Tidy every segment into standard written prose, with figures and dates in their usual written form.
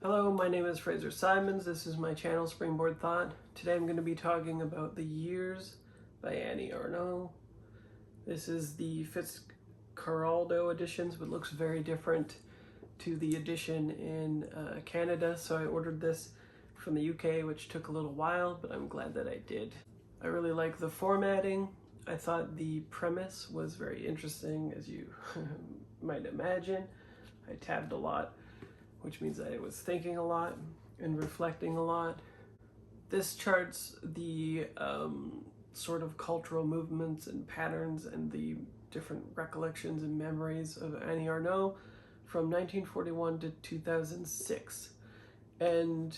Hello, my name is Fraser Simons. This is my channel Springboard Thought. Today I'm going to be talking about The Years by Annie Ernaux. This is the Fitzcarraldo editions, but looks very different to the edition in Canada. So I ordered this from the UK, which took a little while, but I'm glad that I did. I really like the formatting. I thought the premise was very interesting, as you might imagine. I tabbed a lot, which means that I was thinking a lot and reflecting a lot. This charts the sort of cultural movements and patterns and the different recollections and memories of Annie Ernaux from 1941 to 2006. And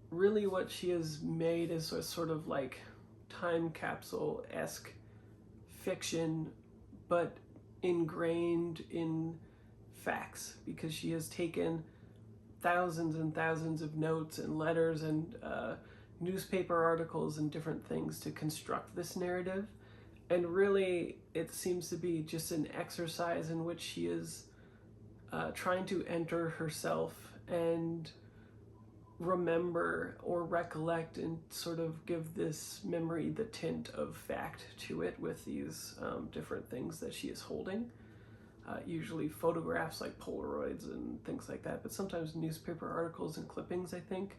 really what she has made is a sort of like time capsule-esque fiction, but ingrained in facts, because she has taken thousands and thousands of notes and letters and newspaper articles and different things to construct this narrative. And really, it seems to be just an exercise in which she is trying to enter herself and remember or recollect and sort of give this memory the tint of fact to it with these different things that she is holding. Usually photographs like Polaroids and things like that, but sometimes newspaper articles and clippings, I think.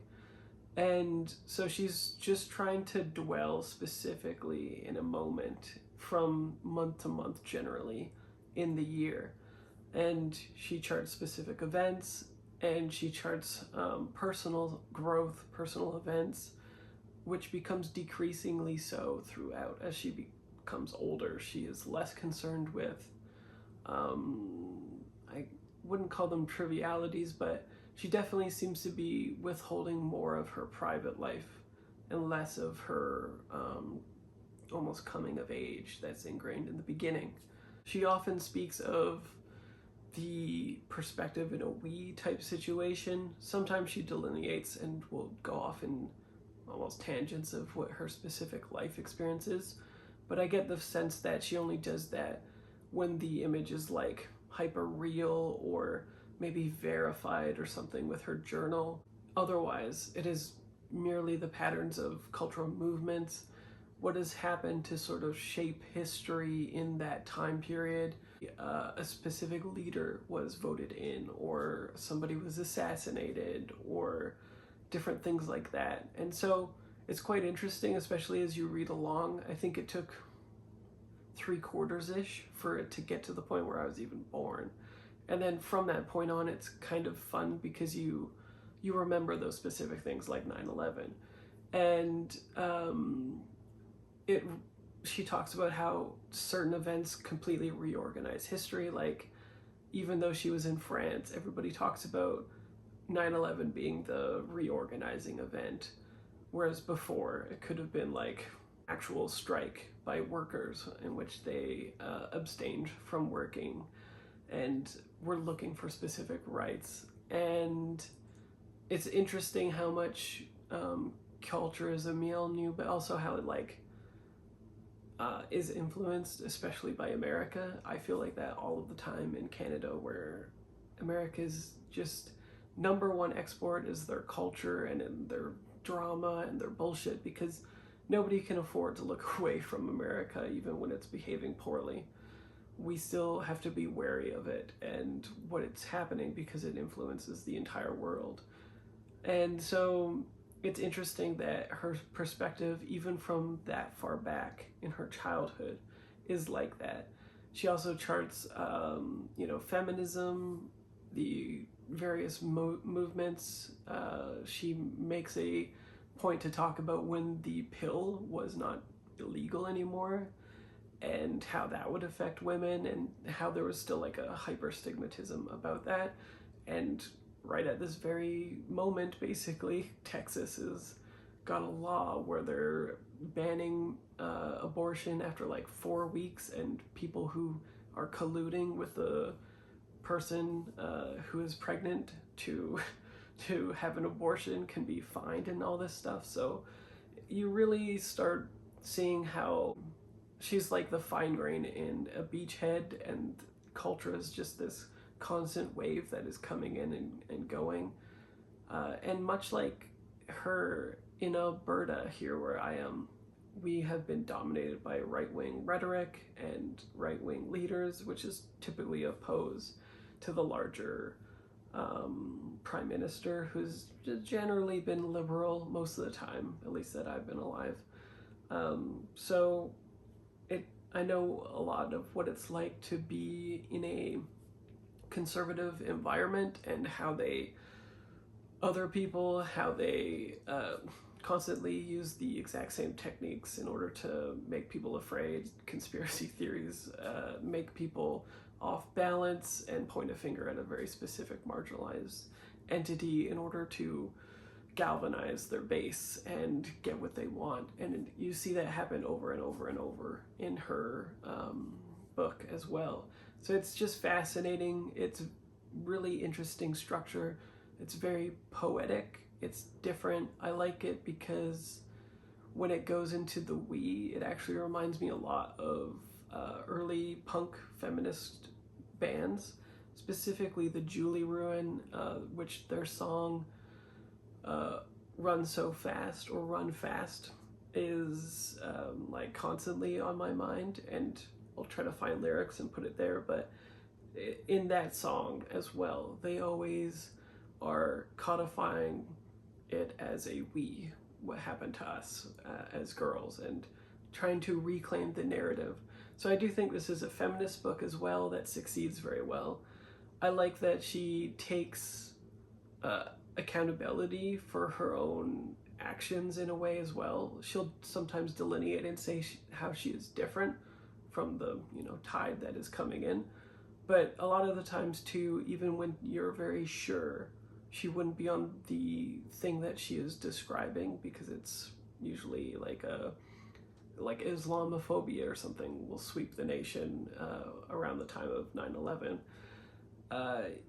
And so she's just trying to dwell specifically in a moment from month to month, generally, in the year. And she charts specific events, and she charts personal growth, personal events, which becomes decreasingly so throughout. As she becomes older, she is less concerned with I wouldn't call them trivialities, but she definitely seems to be withholding more of her private life and less of her almost coming of age that's ingrained in the beginning. She often speaks of the perspective in a we type situation. Sometimes she delineates and will go off in almost tangents of what her specific life experience is, but I get the sense that she only does that when the image is like hyper real or maybe verified or something with her journal. Otherwise, it is merely the patterns of cultural movements, what has happened to sort of shape history in that time period. A specific leader was voted in, or somebody was assassinated, or different things like that. And so it's quite interesting, especially as you read along. I think it took 3/4-ish for it to get to the point where I was even born. And then from that point on, it's kind of fun because you remember those specific things like 9/11. And she talks about how certain events completely reorganize history. Like, even though she was in France, everybody talks about 9/11 being the reorganizing event, whereas before it could have been like actual strike by workers in which they abstained from working and were looking for specific rights. And it's interesting how much culture is a milieu, but also how it like is influenced, especially by America. I feel like that all of the time in Canada, where America's just #1 export is their culture and in their drama and their bullshit, because nobody can afford to look away from America, even when it's behaving poorly. We still have to be wary of it and what it's happening, because it influences the entire world. And so it's interesting that her perspective, even from that far back in her childhood, is like that. She also charts, feminism, the various movements. She makes a point to talk about when the pill was not illegal anymore and how that would affect women, and how there was still like a hyper stigmatism about that. And right at this very moment, basically, Texas has got a law where they're banning abortion after like 4 weeks, and people who are colluding with the person who is pregnant to have an abortion can be fined and all this stuff. So you really start seeing how she's like the fine grain in a beachhead, and culture is just this constant wave that is coming in and going. And much like her in Alberta, here where I am, we have been dominated by right-wing rhetoric and right-wing leaders, which is typically opposed to the larger prime minister, who's generally been liberal most of the time, at least that I've been alive. So I know a lot of what it's like to be in a conservative environment and how other people constantly use the exact same techniques in order to make people afraid. Conspiracy theories make people off balance and point a finger at a very specific marginalized entity in order to galvanize their base and get what they want. And you see that happen over and over and over in her book as well. So it's just fascinating. It's really interesting structure. It's very poetic. It's different. I like it because when it goes into the we, it actually reminds me a lot of early punk feminist bands, specifically the Julie Ruin, which their song Run So Fast or Run Fast is like constantly on my mind, and I'll try to find lyrics and put it there. But in that song as well, they always are codifying it as a we, what happened to us as girls, and trying to reclaim the narrative. So I do think this is a feminist book as well that succeeds very well. I like that she takes accountability for her own actions in a way as well. She'll sometimes delineate and say how she is different from the tide that is coming in, but a lot of the times too, even when you're very sure she wouldn't be on the thing that she is describing, because it's usually like Islamophobia or something will sweep the nation around the time of 9/11.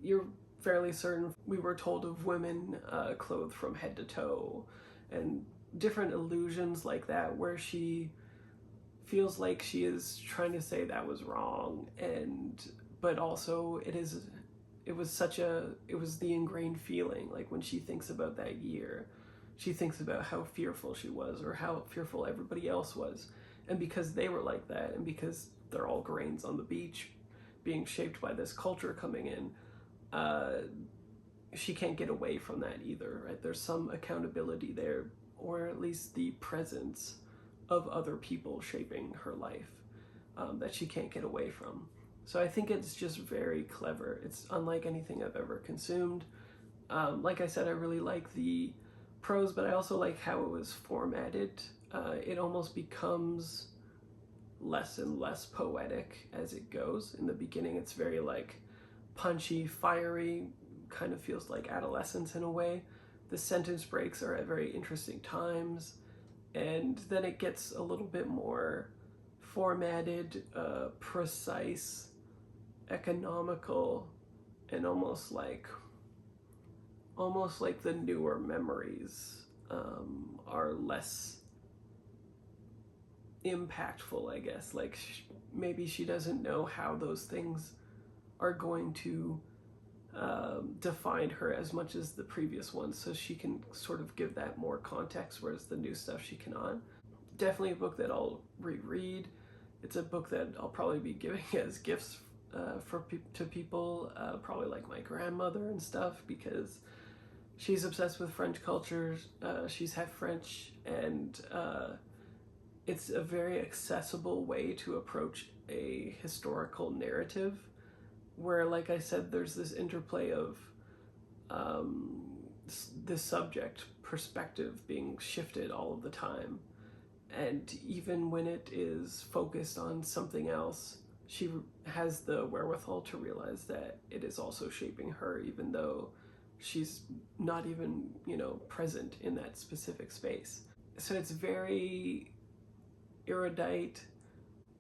You're fairly certain we were told of women clothed from head to toe, and different illusions like that, where she feels like she is trying to say that was wrong, but also it was the ingrained feeling. Like when she thinks about that year, she thinks about how fearful she was, or how fearful everybody else was, and because they were like that, and because they're all grains on the beach being shaped by this culture coming in, she can't get away from that either, right? There's some accountability there, or at least the presence of other people shaping her life that she can't get away from. So I think it's just very clever. It's unlike anything I've ever consumed. Like I said, I really like the prose, but I also like how it was formatted. It almost becomes less and less poetic as it goes. In the beginning, it's very like punchy, fiery, kind of feels like adolescence in a way. The sentence breaks are at very interesting times, and then it gets a little bit more formatted, precise, economical, and almost like the newer memories are less impactful, I guess. Like maybe she doesn't know how those things are going to define her as much as the previous ones, so she can sort of give that more context, whereas the new stuff she cannot. Definitely a book that I'll reread. It's a book that I'll probably be giving as gifts to people, probably like my grandmother and stuff, because she's obsessed with French culture. She's half French, and it's a very accessible way to approach a historical narrative, where, like I said, there's this interplay of the subject perspective being shifted all of the time, and even when it is focused on something else, she has the wherewithal to realize that it is also shaping her, even though she's not even present in that specific space. So it's very erudite.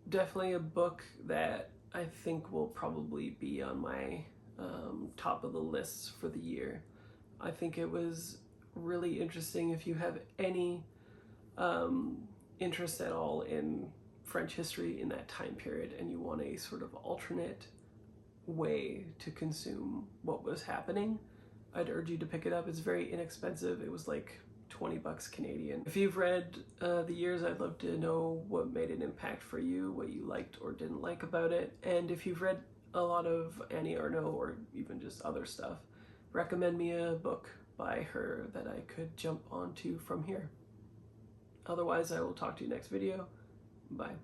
Definitely a book that I think will probably be on my top of the lists for the year. I think it was really interesting. If you have any interest at all in French history in that time period, and you want a sort of alternate way to consume what was happening, I'd urge you to pick it up. It's very inexpensive. It was like 20 bucks Canadian. If you've read The Years, I'd love to know what made an impact for you, what you liked or didn't like about it. And if you've read a lot of Annie Ernaux or even just other stuff, recommend me a book by her that I could jump onto from here. Otherwise, I will talk to you next video. Bye.